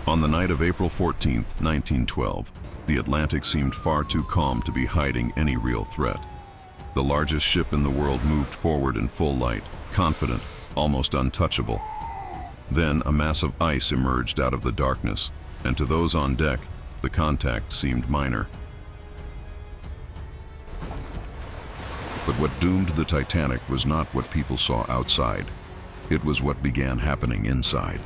On the night of April 14, 1912, the Atlantic seemed far too calm to be hiding any real threat. The largest ship in the world moved forward in full light, confident, almost untouchable. Then a mass of ice emerged out of the darkness, and to those on deck, the contact seemed minor. But what doomed the Titanic was not what people saw outside. It was what began happening inside.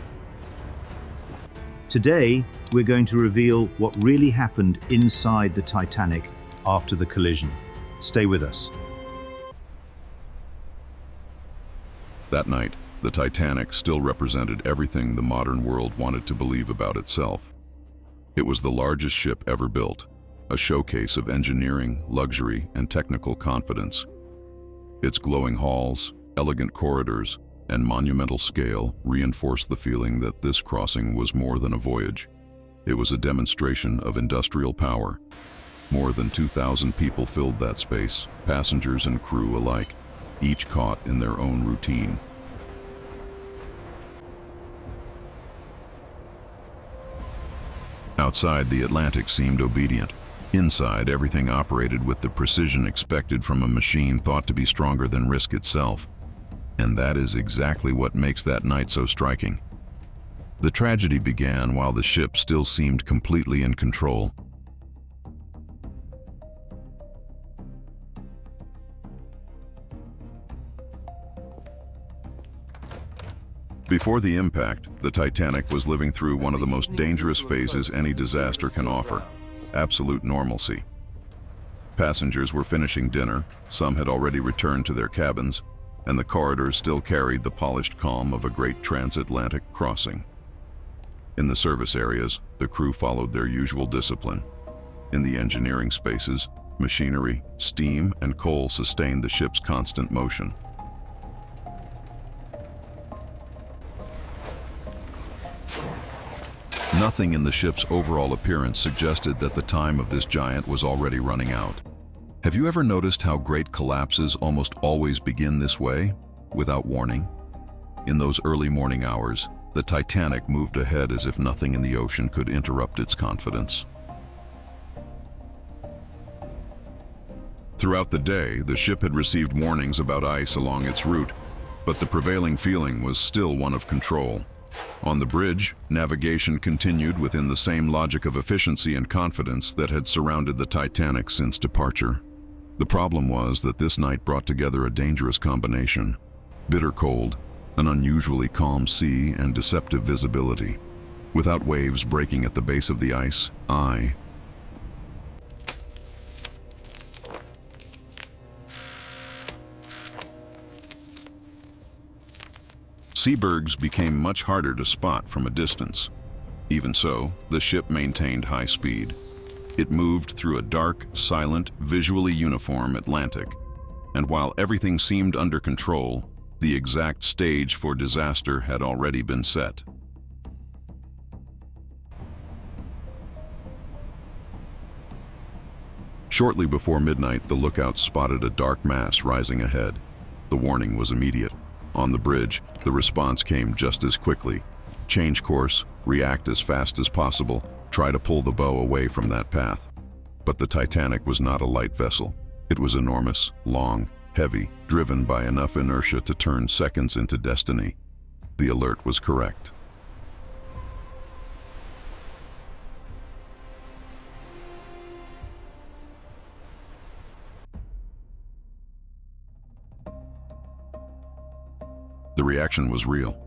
Today, we're going to reveal what really happened inside the Titanic after the collision. Stay with us. That night, the Titanic still represented everything the modern world wanted to believe about itself. It was the largest ship ever built, a showcase of engineering, luxury, and technical confidence. Its glowing halls, elegant corridors, and monumental scale reinforced the feeling that this crossing was more than a voyage. It was a demonstration of industrial power. More than 2,000 people filled that space, passengers and crew alike, each caught in their own routine. Outside, the Atlantic seemed obedient. Inside, everything operated with the precision expected from a machine thought to be stronger than risk itself. And that is exactly what makes that night so striking. The tragedy began while the ship still seemed completely in control. Before the impact, the Titanic was living through one of the most dangerous phases any disaster can offer: absolute normalcy. Passengers were finishing dinner, some had already returned to their cabins, and the corridors still carried the polished calm of a great transatlantic crossing. In the service areas, the crew followed their usual discipline. In the engineering spaces, machinery, steam, and coal sustained the ship's constant motion. Nothing in the ship's overall appearance suggested that the time of this giant was already running out. Have you ever noticed how great collapses almost always begin this way, without warning? In those early morning hours, the Titanic moved ahead as if nothing in the ocean could interrupt its confidence. Throughout the day, the ship had received warnings about ice along its route, but the prevailing feeling was still one of control. On the bridge, navigation continued within the same logic of efficiency and confidence that had surrounded the Titanic since departure. The problem was that this night brought together a dangerous combination: bitter cold, an unusually calm sea, and deceptive visibility. Without waves breaking at the base of the ice, Seabergs became much harder to spot from a distance. Even so, the ship maintained high speed. It moved through a dark, silent, visually uniform Atlantic, and while everything seemed under control, the exact stage for disaster had already been set. Shortly before midnight, the lookouts spotted a dark mass rising ahead. The warning was immediate. On the bridge, the response came just as quickly. Change course, react as fast as possible, try to pull the bow away from that path. But the Titanic was not a light vessel. It was enormous, long, heavy, driven by enough inertia to turn seconds into destiny. The alert was correct. The reaction was real.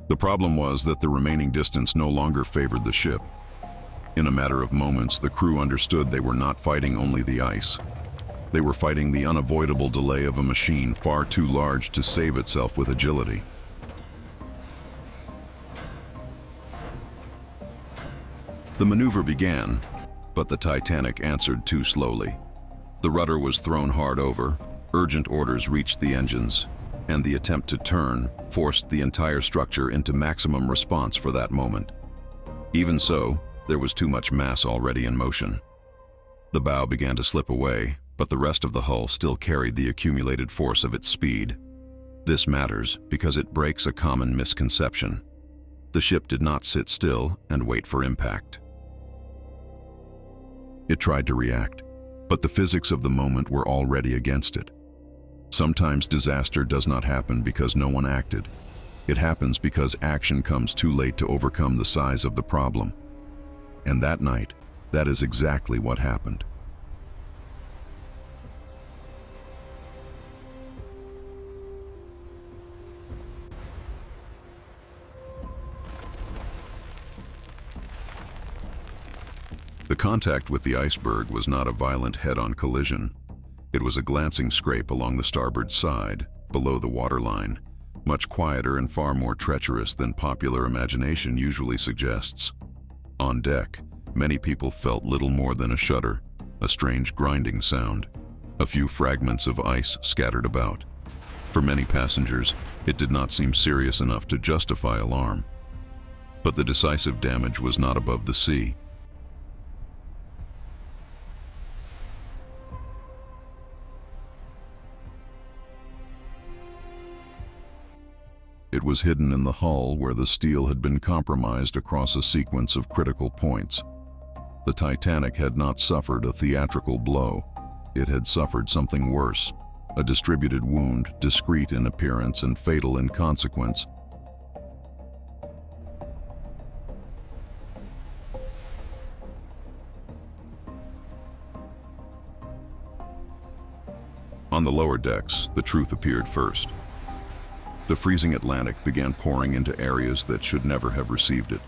The problem was that the remaining distance no longer favored the ship. In a matter of moments, the crew understood they were not fighting only the ice. They were fighting the unavoidable delay of a machine far too large to save itself with agility. The maneuver began, but the Titanic answered too slowly. The rudder was thrown hard over, urgent orders reached the engines, and the attempt to turn forced the entire structure into maximum response for that moment. Even so, there was too much mass already in motion. The bow began to slip away, but the rest of the hull still carried the accumulated force of its speed. This matters because it breaks a common misconception. The ship did not sit still and wait for impact. It tried to react, but the physics of the moment were already against it. Sometimes disaster does not happen because no one acted. It happens because action comes too late to overcome the size of the problem. And that night, that is exactly what happened. The contact with the iceberg was not a violent head-on collision. It was a glancing scrape along the starboard side, below the waterline, much quieter and far more treacherous than popular imagination usually suggests. On deck, many people felt little more than a shudder, a strange grinding sound, a few fragments of ice scattered about. For many passengers, it did not seem serious enough to justify alarm. But the decisive damage was not above the sea. It was hidden in the hull where the steel had been compromised across a sequence of critical points. The Titanic had not suffered a theatrical blow. It had suffered something worse, a distributed wound, discreet in appearance and fatal in consequence. On the lower decks, the truth appeared first. The freezing Atlantic began pouring into areas that should never have received it.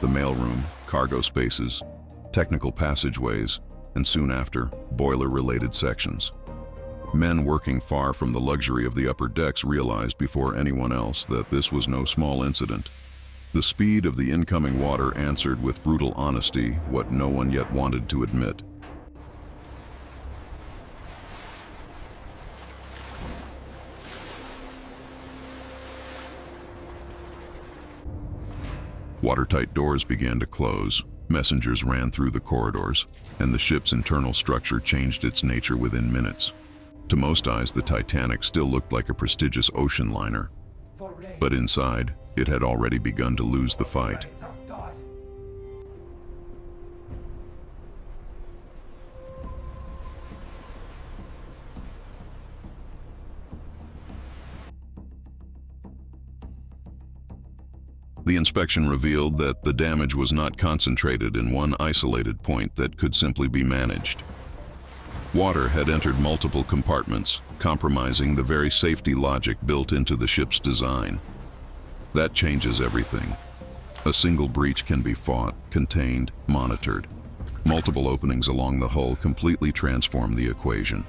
The mailroom, cargo spaces, technical passageways, and soon after, boiler-related sections. Men working far from the luxury of the upper decks realized before anyone else that this was no small incident. The speed of the incoming water answered with brutal honesty what no one yet wanted to admit. Watertight doors began to close, messengers ran through the corridors, and the ship's internal structure changed its nature within minutes. To most eyes, the Titanic still looked like a prestigious ocean liner. But inside, it had already begun to lose the fight. The inspection revealed that the damage was not concentrated in one isolated point that could simply be managed. Water had entered multiple compartments, compromising the very safety logic built into the ship's design. That changes everything. A single breach can be fought, contained, monitored. Multiple openings along the hull completely transform the equation.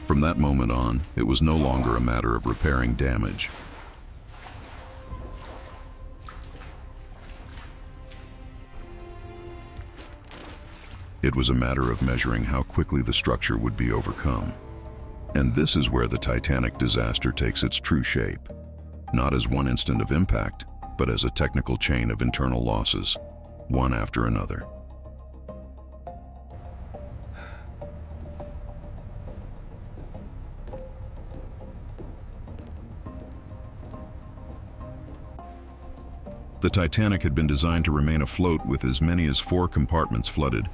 From that moment on, it was no longer a matter of repairing damage. It was a matter of measuring how quickly the structure would be overcome. And this is where the Titanic disaster takes its true shape. Not as one instant of impact, but as a technical chain of internal losses, one after another. The Titanic had been designed to remain afloat with as many as 4 compartments flooded.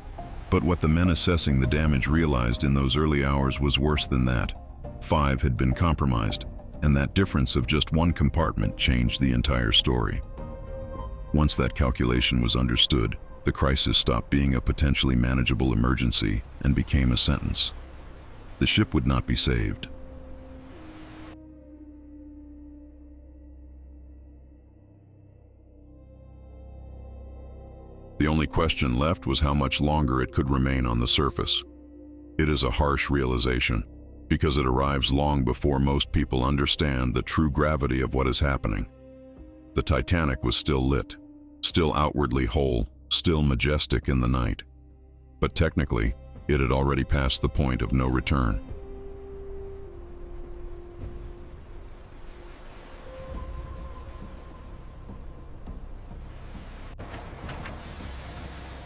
But what the men assessing the damage realized in those early hours was worse than that. 5 had been compromised, and that difference of just one compartment changed the entire story. Once that calculation was understood, the crisis stopped being a potentially manageable emergency and became a sentence. The ship would not be saved. The only question left was how much longer it could remain on the surface. It is a harsh realization, because it arrives long before most people understand the true gravity of what is happening. The Titanic was still lit, still outwardly whole, still majestic in the night. But technically, it had already passed the point of no return.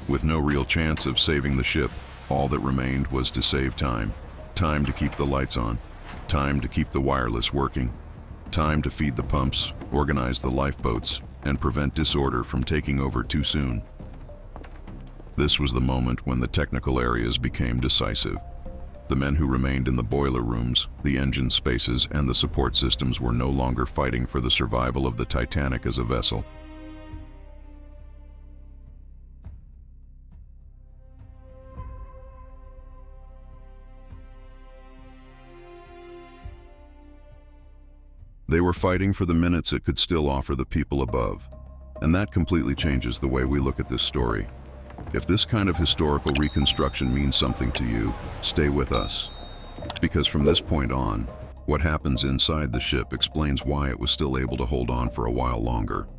With no real chance of saving the ship, all that remained was to save time. Time to keep the lights on. Time to keep the wireless working. Time to feed the pumps, organize the lifeboats, and prevent disorder from taking over too soon. This was the moment when the technical areas became decisive. The men who remained in the boiler rooms, the engine spaces, and the support systems were no longer fighting for the survival of the Titanic as a vessel. They were fighting for the minutes it could still offer the people above. And that completely changes the way we look at this story. If this kind of historical reconstruction means something to you, stay with us. Because from this point on, what happens inside the ship explains why it was still able to hold on for a while longer.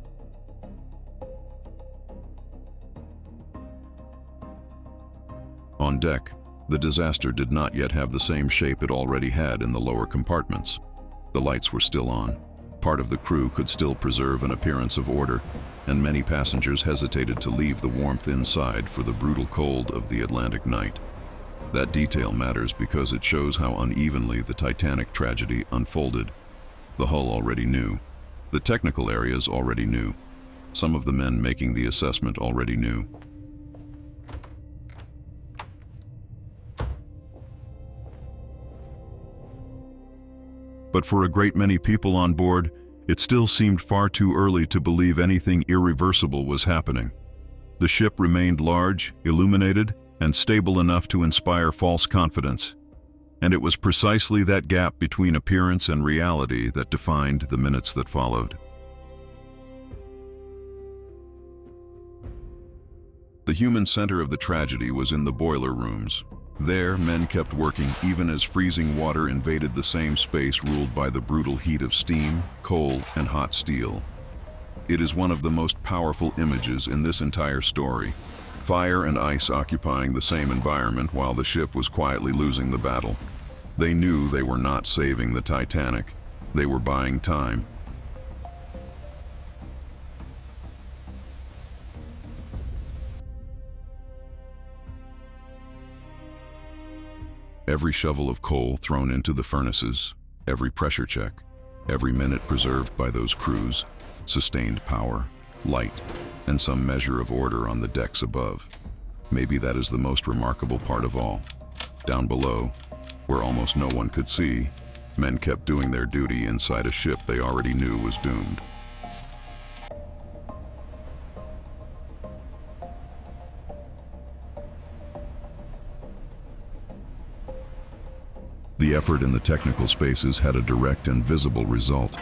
On deck, the disaster did not yet have the same shape it already had in the lower compartments. The lights were still on. Part of the crew could still preserve an appearance of order, and many passengers hesitated to leave the warmth inside for the brutal cold of the Atlantic night. That detail matters because it shows how unevenly the Titanic tragedy unfolded. The hull already knew. The technical areas already knew. Some of the men making the assessment already knew. But for a great many people on board, it still seemed far too early to believe anything irreversible was happening. The ship remained large, illuminated, and stable enough to inspire false confidence. And it was precisely that gap between appearance and reality that defined the minutes that followed. The human center of the tragedy was in the boiler rooms. There, men kept working even as freezing water invaded the same space ruled by the brutal heat of steam, coal, and hot steel. It is one of the most powerful images in this entire story. Fire and ice occupying the same environment while the ship was quietly losing the battle. They knew they were not saving the Titanic. They were buying time. Every shovel of coal thrown into the furnaces, every pressure check, every minute preserved by those crews, sustained power, light, and some measure of order on the decks above. Maybe that is the most remarkable part of all. Down below, where almost no one could see, men kept doing their duty inside a ship they already knew was doomed. The effort in the technical spaces had a direct and visible result.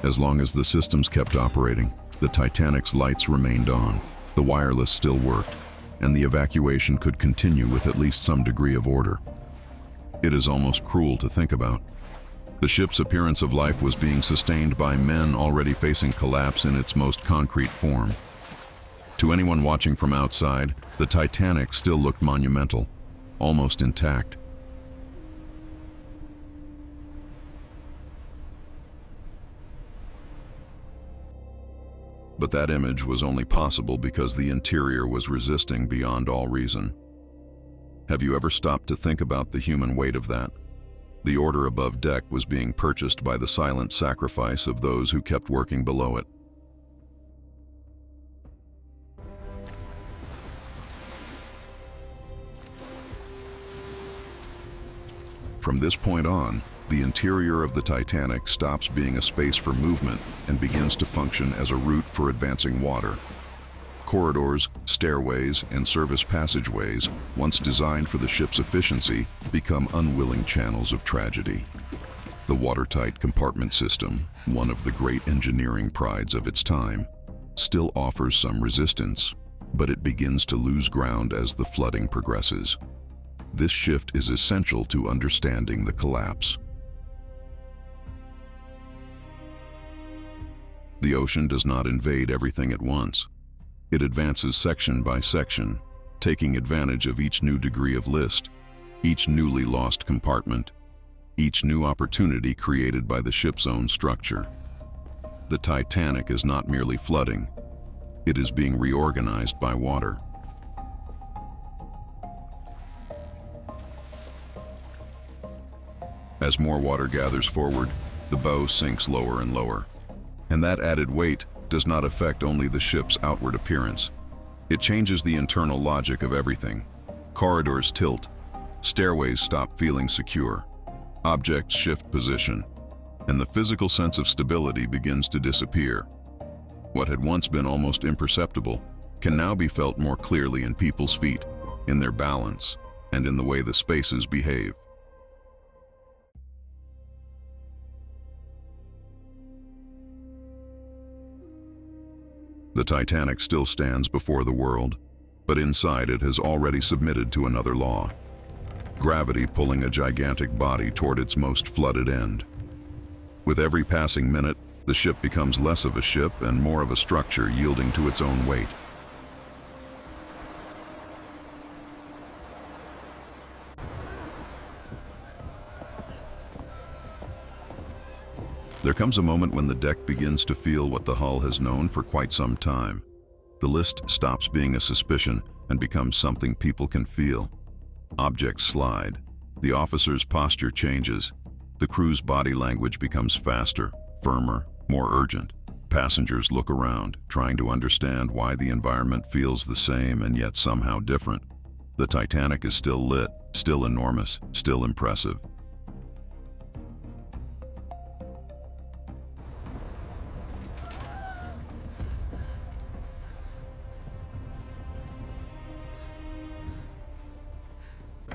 As long as the systems kept operating, the Titanic's lights remained on, the wireless still worked, and the evacuation could continue with at least some degree of order. It is almost cruel to think about. The ship's appearance of life was being sustained by men already facing collapse in its most concrete form. To anyone watching from outside, the Titanic still looked monumental, almost intact. But that image was only possible because the interior was resisting beyond all reason. Have you ever stopped to think about the human weight of that? The order above deck was being purchased by the silent sacrifice of those who kept working below it. From this point on, the interior of the Titanic stops being a space for movement and begins to function as a route for advancing water. Corridors, stairways, and service passageways, once designed for the ship's efficiency, become unwilling channels of tragedy. The watertight compartment system, one of the great engineering prides of its time, still offers some resistance, but it begins to lose ground as the flooding progresses. This shift is essential to understanding the collapse. The ocean does not invade everything at once. It advances section by section, taking advantage of each new degree of list, each newly lost compartment, each new opportunity created by the ship's own structure. The Titanic is not merely flooding, it is being reorganized by water. As more water gathers forward, the bow sinks lower and lower. And that added weight, does not affect only the ship's outward appearance. It changes the internal logic of everything. Corridors tilt, stairways stop feeling secure, objects shift position, and the physical sense of stability begins to disappear. What had once been almost imperceptible can now be felt more clearly in people's feet, in their balance, and in the way the spaces behave. The Titanic still stands before the world, but inside it has already submitted to another law. Gravity pulling a gigantic body toward its most flooded end. With every passing minute, the ship becomes less of a ship and more of a structure yielding to its own weight. There comes a moment when the deck begins to feel what the hull has known for quite some time. The list stops being a suspicion and becomes something people can feel. Objects slide. The officer's posture changes. The crew's body language becomes faster, firmer, more urgent. Passengers look around, trying to understand why the environment feels the same and yet somehow different. The Titanic is still lit, still enormous, still impressive.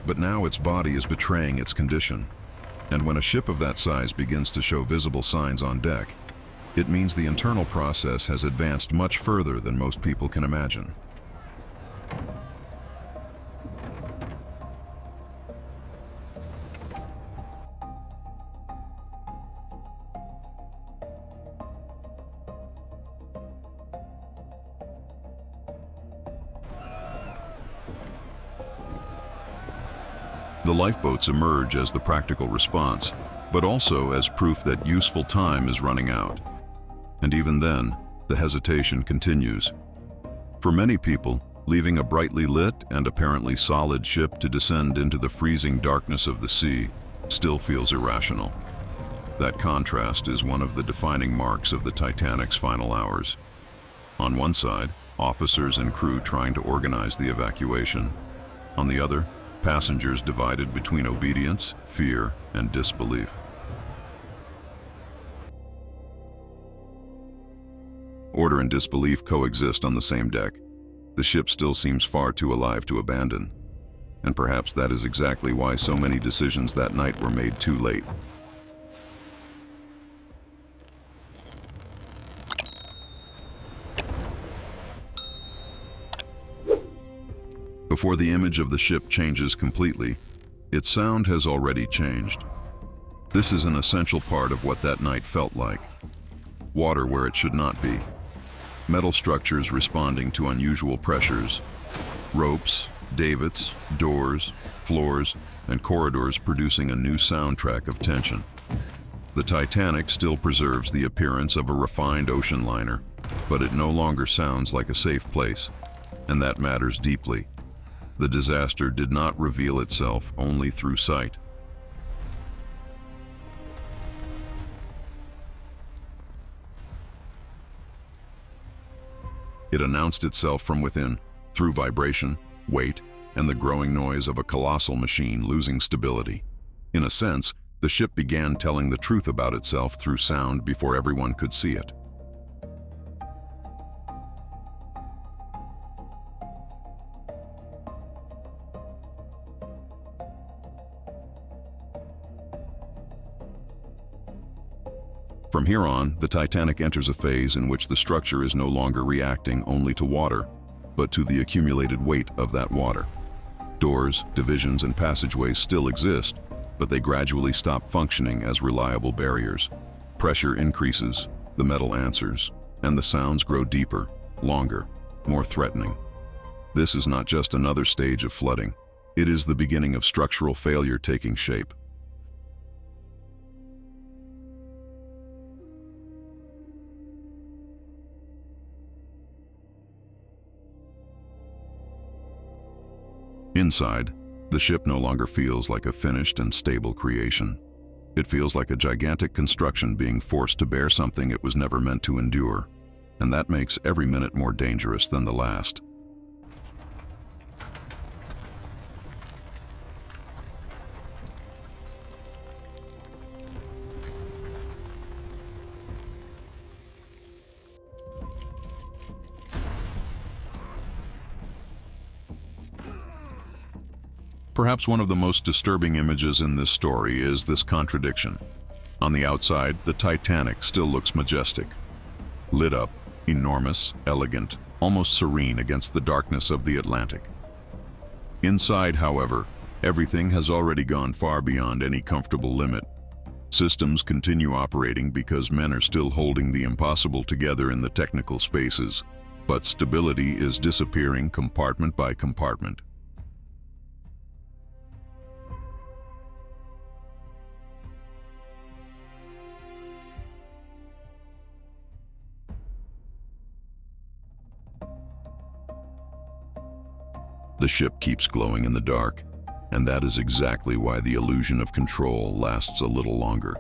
But now its body is betraying its condition. And when a ship of that size begins to show visible signs on deck, it means the internal process has advanced much further than most people can imagine. The lifeboats emerge as the practical response, but also as proof that useful time is running out. And even then, the hesitation continues. For many people, leaving a brightly lit and apparently solid ship to descend into the freezing darkness of the sea still feels irrational. That contrast is one of the defining marks of the Titanic's final hours. On one side, officers and crew trying to organize the evacuation. On the other, passengers divided between obedience, fear, and disbelief. Order and disbelief coexist on the same deck. The ship still seems far too alive to abandon. And perhaps that is exactly why so many decisions that night were made too late. Before the image of the ship changes completely, its sound has already changed. This is an essential part of what that night felt like. Water where it should not be. Metal structures responding to unusual pressures. Ropes, davits, doors, floors, and corridors producing a new soundtrack of tension. The Titanic still preserves the appearance of a refined ocean liner, but it no longer sounds like a safe place, and that matters deeply. The disaster did not reveal itself only through sight. It announced itself from within, through vibration, weight, and the growing noise of a colossal machine losing stability. In a sense, the ship began telling the truth about itself through sound before everyone could see it. From here on, the Titanic enters a phase in which the structure is no longer reacting only to water, but to the accumulated weight of that water. Doors, divisions, and passageways still exist, but they gradually stop functioning as reliable barriers. Pressure increases, the metal answers, and the sounds grow deeper, longer, more threatening. This is not just another stage of flooding. It is the beginning of structural failure taking shape. Inside, the ship no longer feels like a finished and stable creation. It feels like a gigantic construction being forced to bear something it was never meant to endure. and that makes every minute more dangerous than the last. Perhaps one of the most disturbing images in this story is this contradiction. On the outside, the Titanic still looks majestic. Lit up, enormous, elegant, almost serene against the darkness of the Atlantic. Inside, however, everything has already gone far beyond any comfortable limit. Systems continue operating because men are still holding the impossible together in the technical spaces, but stability is disappearing compartment by compartment. The ship keeps glowing in the dark, and that is exactly why the illusion of control lasts a little longer.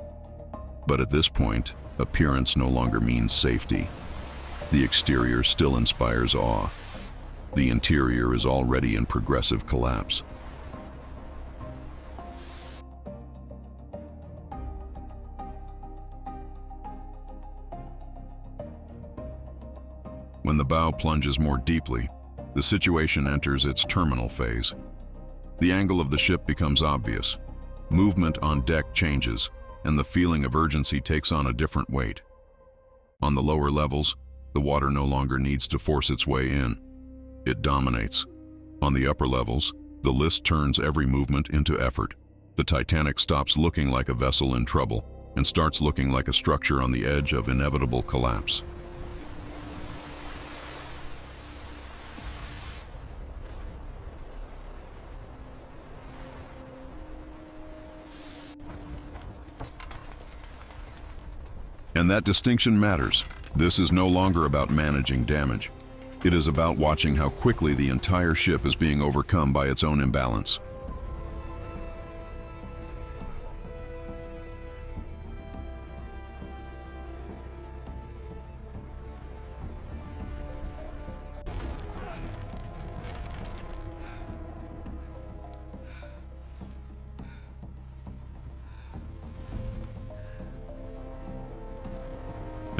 But at this point, appearance no longer means safety. The exterior still inspires awe. The interior is already in progressive collapse. When the bow plunges more deeply, the situation enters its terminal phase. The angle of the ship becomes obvious. Movement on deck changes, and the feeling of urgency takes on a different weight. On the lower levels, the water no longer needs to force its way in. It dominates. On the upper levels, the list turns every movement into effort. The Titanic stops looking like a vessel in trouble and starts looking like a structure on the edge of inevitable collapse. And that distinction matters. This is no longer about managing damage. It is about watching how quickly the entire ship is being overcome by its own imbalance.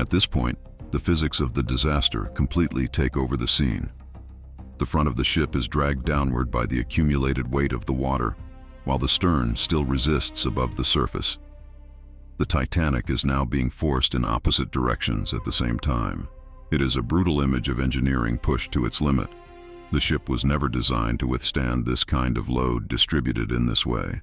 At this point, the physics of the disaster completely take over the scene. The front of the ship is dragged downward by the accumulated weight of the water, while the stern still resists above the surface. The Titanic is now being forced in opposite directions at the same time. It is a brutal image of engineering pushed to its limit. The ship was never designed to withstand this kind of load distributed in this way.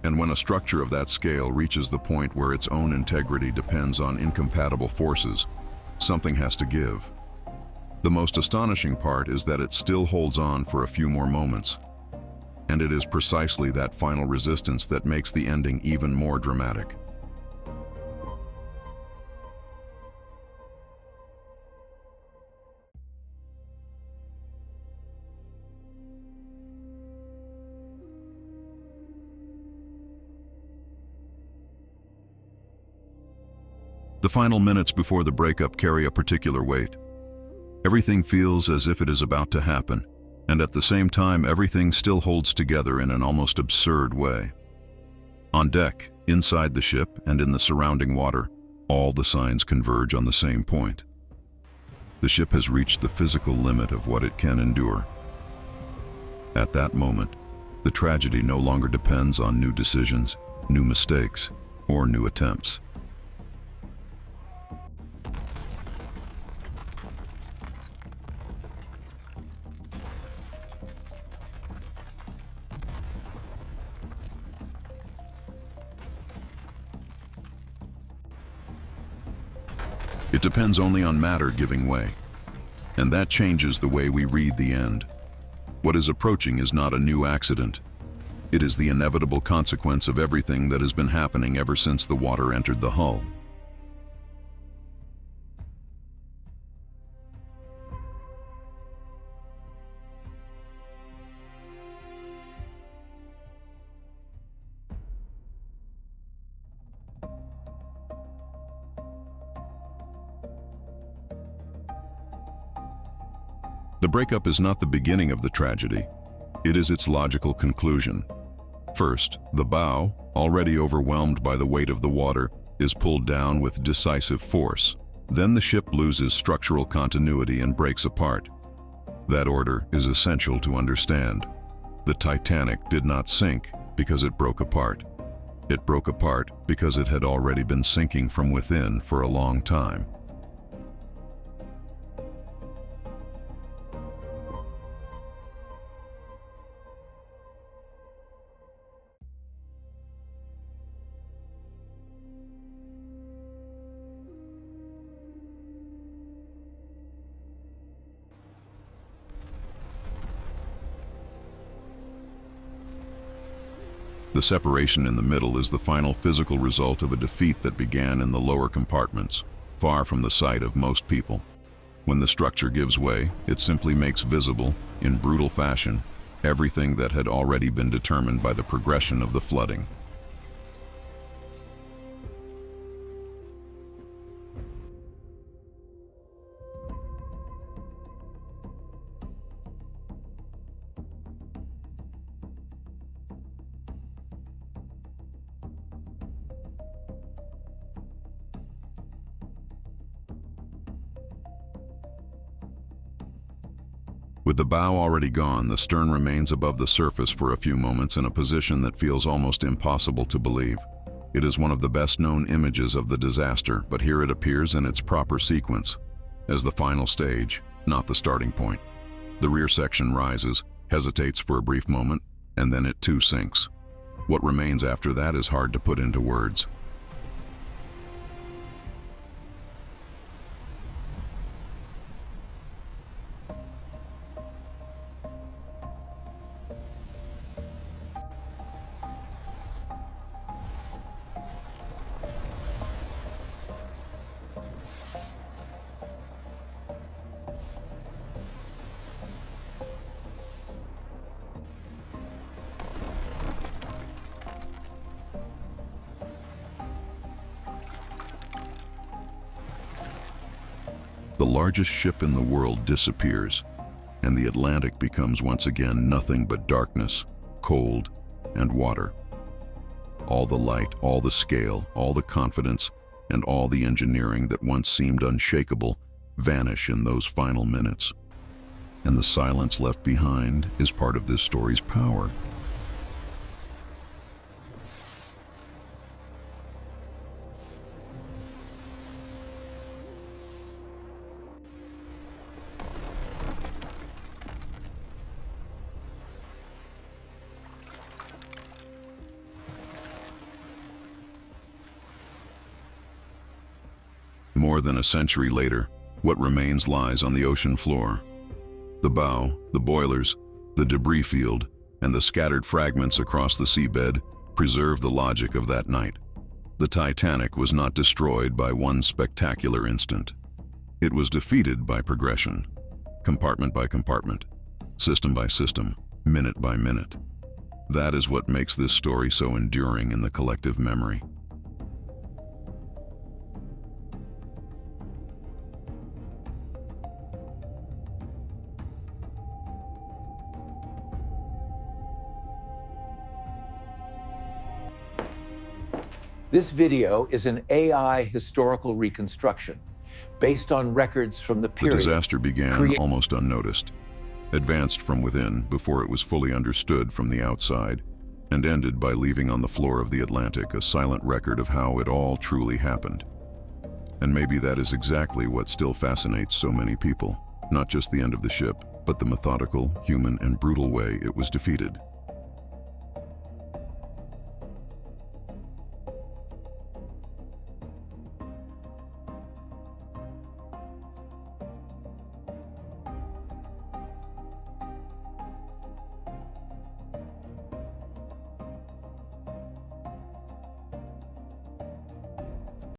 And when a structure of that scale reaches the point where its own integrity depends on incompatible forces, something has to give. The most astonishing part is that it still holds on for a few more moments. And it is precisely that final resistance that makes the ending even more dramatic. The final minutes before the breakup carry a particular weight. Everything feels as if it is about to happen, and at the same time everything still holds together in an almost absurd way. On deck, inside the ship, and in the surrounding water, all the signs converge on the same point. The ship has reached the physical limit of what it can endure. At that moment, the tragedy no longer depends on new decisions, new mistakes, or new attempts. It depends only on matter giving way, and that changes the way we read the end. What is approaching is not a new accident. It is the inevitable consequence of everything that has been happening ever since the water entered the hull. The breakup is not the beginning of the tragedy. It is its logical conclusion. First, the bow, already overwhelmed by the weight of the water, is pulled down with decisive force. Then the ship loses structural continuity and breaks apart. That order is essential to understand. The Titanic did not sink because it broke apart. It broke apart because it had already been sinking from within for a long time. The separation in the middle is the final physical result of a defeat that began in the lower compartments, far from the sight of most people. When the structure gives way, it simply makes visible, in brutal fashion, everything that had already been determined by the progression of the flooding. With the bow already gone, the stern remains above the surface for a few moments in a position that feels almost impossible to believe. It is one of the best-known images of the disaster, but here it appears in its proper sequence, as the final stage, not the starting point. The rear section rises, hesitates for a brief moment, and then it too sinks. What remains after that is hard to put into words. The largest ship in the world disappears, and the Atlantic becomes once again nothing but darkness, cold, and water. All the light, all the scale, all the confidence, and all the engineering that once seemed unshakable vanish in those final minutes. And the silence left behind is part of this story's power. More than a century later, what remains lies on the ocean floor. The bow, the boilers, the debris field, and the scattered fragments across the seabed preserve the logic of that night. The Titanic was not destroyed by one spectacular instant. It was defeated by progression, compartment by compartment, system by system, minute by minute. That is what makes this story so enduring in the collective memory. This video is an AI historical reconstruction based on records from the period. The disaster began almost unnoticed, advanced from within before it was fully understood from the outside, and ended by leaving on the floor of the Atlantic a silent record of how it all truly happened. And maybe that is exactly what still fascinates so many people, not just the end of the ship, but the methodical, human, and brutal way it was defeated.